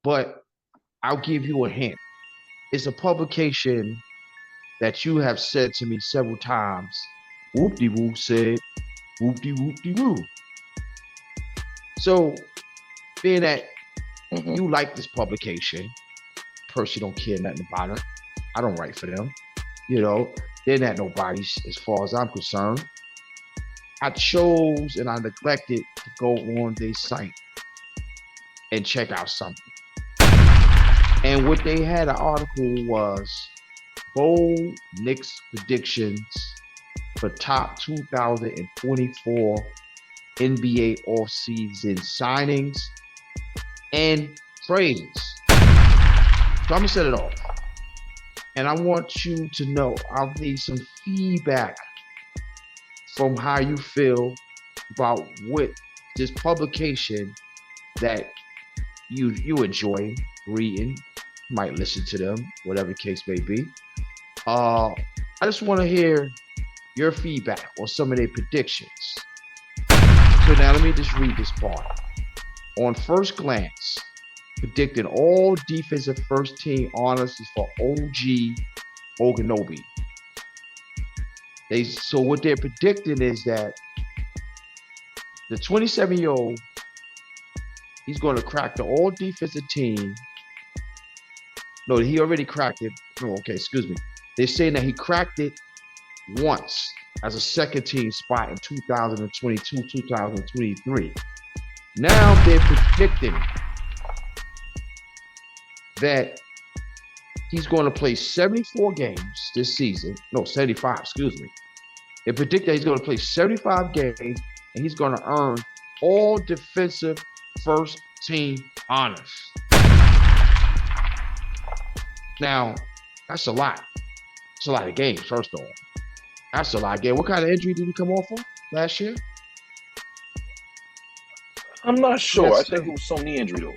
but I'll give you a hint. It's a publication that you have said to me several times. Whoop de whoop said, whoop de woo. So, being that Mm-hmm. you like this publication, personally don't care nothing about it. I don't write for them. You know, they're not nobody's as far as I'm concerned. I chose and I neglected to go on their site and check out something. And what they had an article was bold Knicks predictions for top 2024 NBA offseason signings and trades. So I'm gonna set it off. And I want you to know I'll need some feedback from how you feel about what this publication that you enjoy reading, might listen to them, whatever the case may be. I just want to hear your feedback on some of their predictions. So now let me just read this part. On first glance, predicting all defensive first team honors for OG Oganobi. So what they're predicting is that the 27-year-old, he's going to crack the all defensive team. No, he already cracked it. No, okay, excuse me. They're saying that he cracked it once as a second team spot in 2022, 2023. Now they're predicting that he's going to play 74 games this season. No, 75, excuse me. They predict that he's going to play 75 games and he's going to earn all defensive first team honors. Now, that's a lot. It's a lot of games, first of all. That's a lot of games. What kind of injury did he come off of last year? I'm not sure. Yes, I think it was some knee injury though.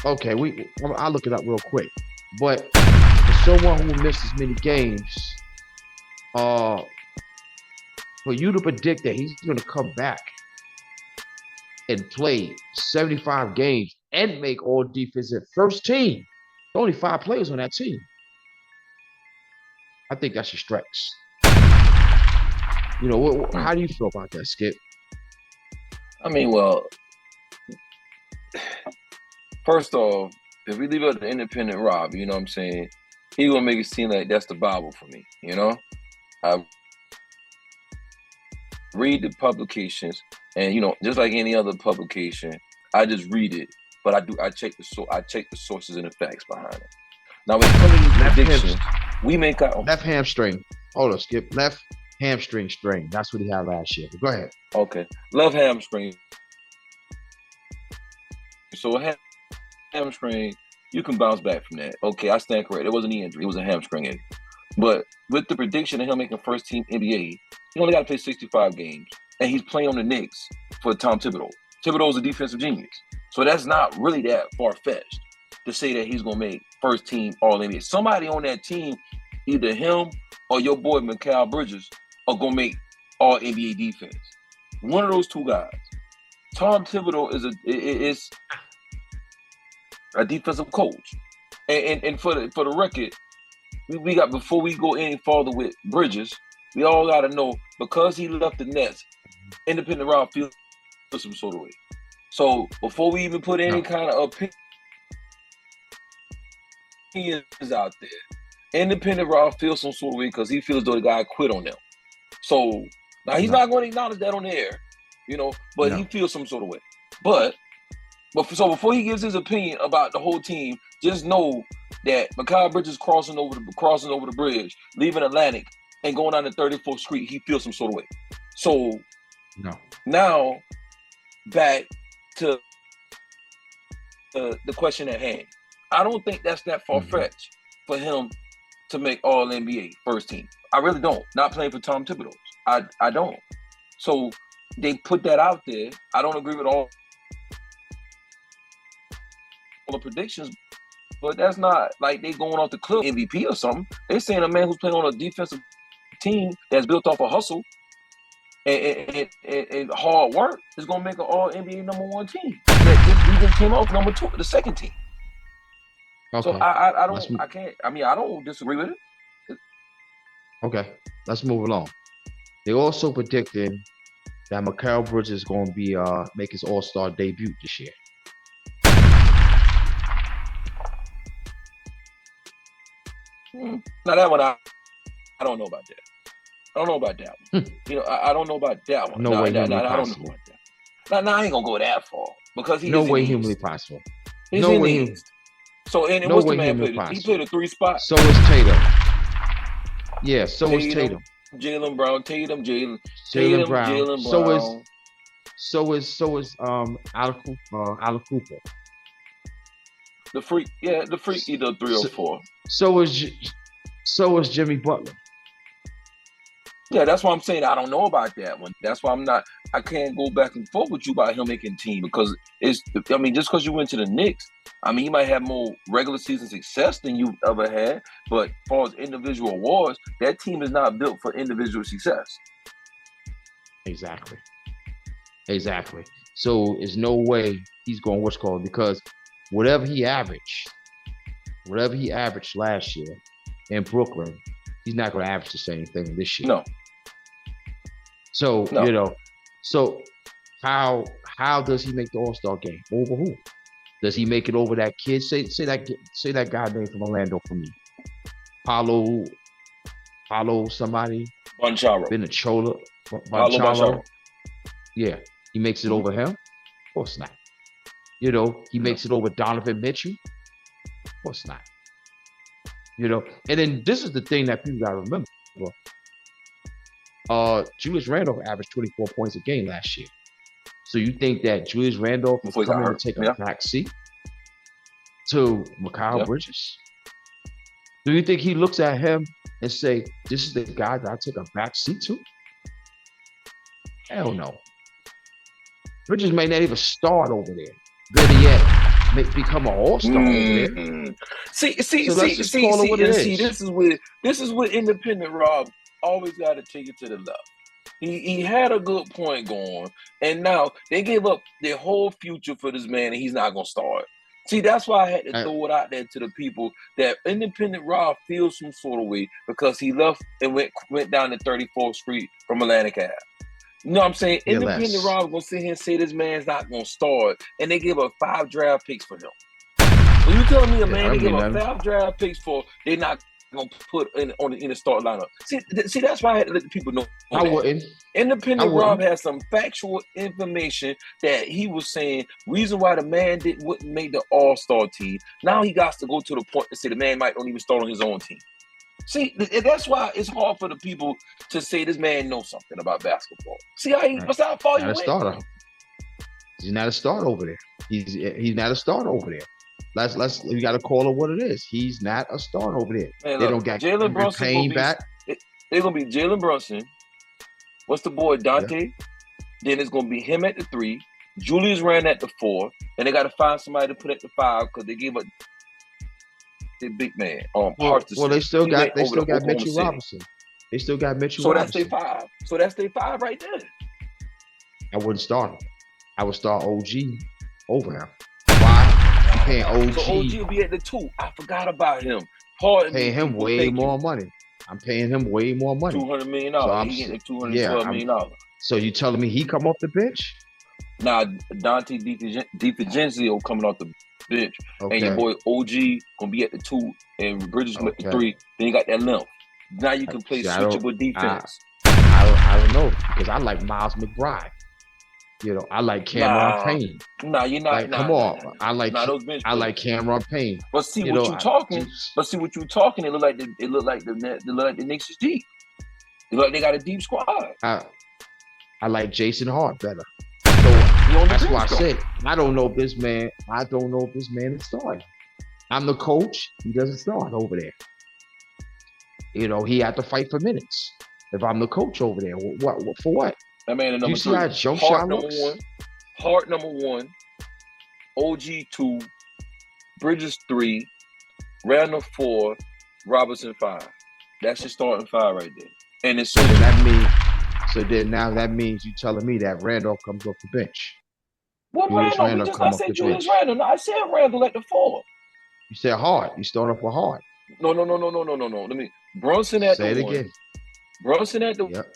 Okay, I'll look it up real quick. But for someone who missed as many games, for you to predict that he's going to come back and play 75 games and make all defensive first team, only 5 players on that team. I think that's a stretch. You know, how do you feel about that, Skip? I mean, well, first off, if we leave out the independent Rob, you know what I'm saying, he gonna make it seem like that's the Bible for me, you know? I read the publications, and you know, just like any other publication, I just read it, but I check the sources and the facts behind it. Now, when it comes to these predictions, we make our left hamstring. Hold on, Skip. Left hamstring strain. That's what he had last year. But go ahead. Okay, left hamstring. So a hamstring, you can bounce back from that. Okay, I stand correct. It wasn't an injury. It was a hamstring injury. But with the prediction of him making first team NBA, he only got to play 65 games. And he's playing on the Knicks for Tom Thibodeau. Thibodeau's a defensive genius. So that's not really that far-fetched to say that he's going to make first team All-NBA. Somebody on that team, either him or your boy Mikal Bridges, are going to make All-NBA defense. One of those two guys. Tom Thibodeau is a defensive coach. And for the record, we got, before we go any farther with Bridges, we all got to know, because he left the Nets, independent Rob feels some sort of way. So before we even put any kind of opinions out there, independent Rob feels some sort of way because he feels though the guy quit on them. So now he's not going to acknowledge that on the air, you know, but he feels some sort of way. But so before he gives his opinion about the whole team, just know that Mikal Bridges crossing over the bridge, leaving Atlantic and going down to 34th Street, he feels some sort of way. So now back to the question at hand. I don't think that's that far-fetched for him to make All-NBA first team. I really don't. Not playing for Tom Thibodeau. I don't. So they put that out there. I don't agree with all the predictions, but that's not like they going off the cliff MVP or something. They're saying a man who's playing on a defensive team that's built off of hustle and hard work is going to make an All-NBA #1 team. That just even came off #2, the second team. So Okay. I Let's don't I can't I mean I don't disagree with it. okay. Let's move along. They also predicted that Mikal Bridges is going to be make his All Star debut this year. Now that one I don't know about that. I don't know about that one. I don't know about that one. No No, way no, no, humanly I don't know possible. about that. Now I ain't gonna go that far because he No is in way the humanly East. possible. He's No in the way. East. So and No what's the way man humanly played? He possible. played a 3 spot. So is Tatum. Yeah. So is Tatum, Tatum. Jalen Brown, Tatum, Jalen Brown. Jalen Brown. So is Ala Cooper. The freak either 3 or 4. So is so is Jimmy Butler. Yeah, that's why I'm saying I don't know about that one. That's why I can't go back and forth with you about him making team because just because you went to the Knicks, you might have more regular season success than you've ever had, but as far as individual awards, that team is not built for individual success. Exactly. So there's no way he's going what's called because whatever he averaged last year in Brooklyn, he's not going to average the same thing this year. No. So so how does he make the All Star game? Over who? Does he make it over that kid? Say that guy name from Orlando for me. Paulo somebody. Bancharo. Bancharo. Yeah, he makes it over him. Of course not. He makes it over Donovan Mitchell. Of course not. And then this is the thing that people gotta remember. Julius Randle averaged 24 points a game last year. So you think that Julius Randle is coming to take a back seat to Mikal Bridges? Do you think he looks at him and say, "This is the guy that I take a back seat to"? Hell no. Bridges may not even start over there. Better yet, become an all-star over there. See, this is what independent Rob always got to take it to the left. He had a good point going, and now they gave up their whole future for this man, and he's not gonna start. See, that's why I had to throw it out there to the people that independent Rob feels some sort of way because he left and went down to 34th Street from Atlantic Ave. You know what I'm saying? Yeah, independent Rob gonna sit here and say this man's not gonna start, and they give up 5 draft picks for him. When you telling me a man they give up 5 draft picks for, they're not gonna put in the start lineup. See, that's why I had to let the people know. I wouldn't. Independent Rob has some factual information that he was saying reason why the man wouldn't make the All-Star team. Now he got to go to the point to say the man might not even start on his own team. See, that's why it's hard for the people to say this man knows something about basketball. See what's how far you went? Starter. He's not a starter over there. He's not a starter over there. We got to call it what it is. He's not a starter over there. Man, they don't get Jalen Brunson back. They're gonna be Jalen Brunson. What's the boy Dante? Yeah. Then it's gonna be him at the 3. Julius ran at the 4, and they got to find somebody to put at the 5 because they gave up the big man. They still got Mitchell Robinson. They still got Mitchell Robinson. So that's their 5 right there. I wouldn't start him. I would start OG over him. Why? I'm paying OG. So OG will be at the 2. I forgot about him. Paying him way more money. I'm paying him way more money. $200 million. So he's getting $212 million. So you telling me he come off the bench? Now Dante DiFigenzio coming off the bench, and your boy OG gonna be at the 2, and Bridges at the 3. Then you got that length. Now you can play switchable defense. I don't know because I like Miles McBride. I like Cameron Payne. Nah, you're not. Come on, I like Cameron Payne. But see what you talking. It look like the Knicks is deep. It look like they got a deep squad. I like Jason Hart better. So that's why I said I don't know if this man is starting. I'm the coach. He doesn't start over there. He had to fight for minutes. If I'm the coach over there, what for what? That man in number 3. You see how jump shot looks? Hart number 1, OG 2, Bridges 3, Randall 4, Robinson 5. That's your starting 5 right there. And it's that means you telling me that Randolph comes off the bench. What Randall? I said Julius Randall. No, I said Randall at the 4. You said hard. You starting off with hard. No. Let me Brunson at Say the it one. again. Brunson at the Yep.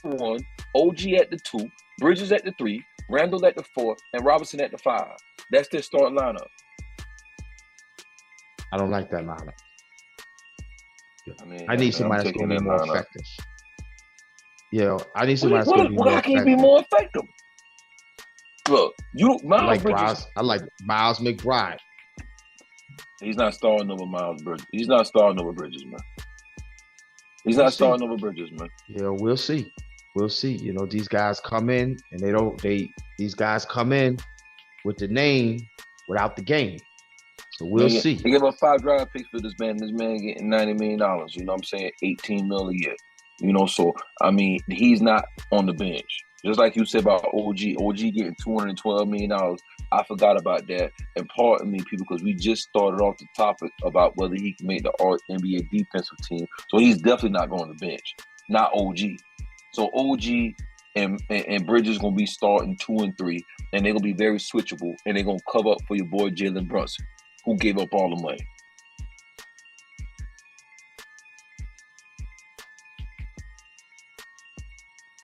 1, OG at the 2, Bridges at the 3, Randall at the 4, and Robinson at the 5. That's their starting lineup. I don't like that lineup. I I need man, somebody I'm that's going taking to be that more lineup. effective. I need somebody that's going to be more How can you effective. be more effective? Look, I Bridges. I like Miles McBride. He's not starting over Miles Bridges. He's not starting over Bridges, man. He's We'll not see. starting over Bridges, man. We'll see. We'll see. These guys come in and these guys come in with the name without the game. So we'll see. They give up 5 draft picks for this man. This man getting $90 million. You know what I'm saying? $18 million a year. So I mean, he's not on the bench. Just like you said about OG. OG getting $212 million. I forgot about that. And pardon me, people, because we just started off the topic about whether he can make the All-NBA defensive team. So he's definitely not going to the bench. Not OG. So OG and Bridges going to be starting 2 and 3, and they're going to be very switchable, and they're going to cover up for your boy Jalen Brunson, who gave up all the money.